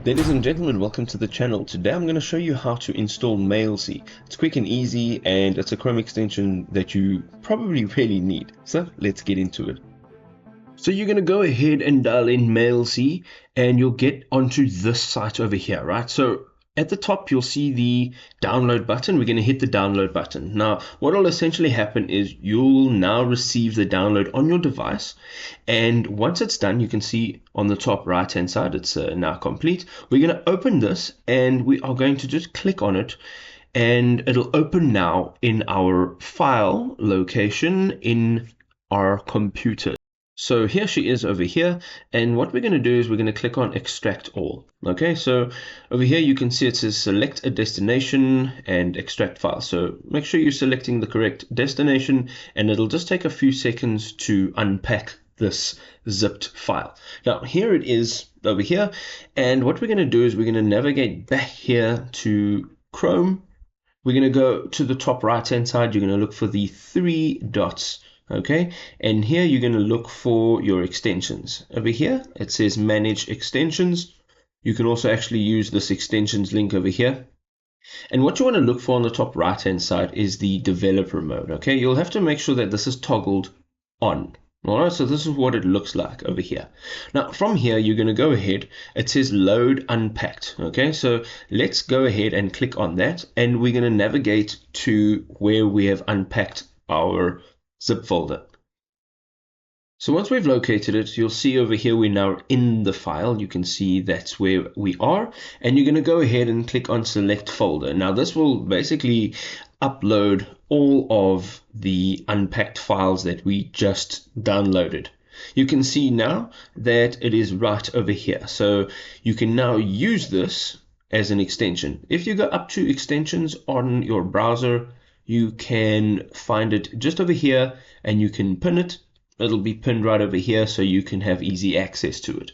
Ladies and gentlemen, welcome to the channel. Today I'm going to show you how to install Mailsie. It's quick and easy, and it's a Chrome extension that you probably really need. So let's get into it. So you're going to go ahead and dial in Mailsie, and you'll get onto this site over here, right? So at the top, you'll see the download button. We're going to hit the download button. Now, what will essentially happen is you'll now receive the download on your device. And once it's done, you can see on the top right-hand side, it's now complete. We're going to open this, and we are going to just click on it. And it'll open now in our file location in our computer. So here she is over here, and what we're going to do is we're going to click on extract all. Okay, so over here you can see it says select a destination and extract file. So make sure you're selecting the correct destination, and it'll just take a few seconds to unpack this zipped file. Now here it is over here, and what we're going to do is we're going to navigate back here to Chrome. We're going to go to the top right hand side. You're going to look for the three dots. Okay, and here you're going to look for your extensions. Over here it says manage extensions. You can also actually use this extensions link over here. And what you want to look for on the top right hand side is the developer mode. Okay, you'll have to make sure that this is toggled on. Alright, so this is what it looks like over here. Now from here you're going to go ahead, it says load unpacked. Okay, so let's go ahead and click on that, and we're going to navigate to where we have unpacked our zip folder. So once we've located it, you'll see over here we're now in the file. You can see that's where we are, and you're going to go ahead and click on select folder. Now this will basically upload all of the unpacked files that we just downloaded. You can see now that it is right over here, so you can now use this as an extension. If you go up to extensions on your browser, you can find it just over here, and you can pin it. It'll be pinned right over here, so you can have easy access to it.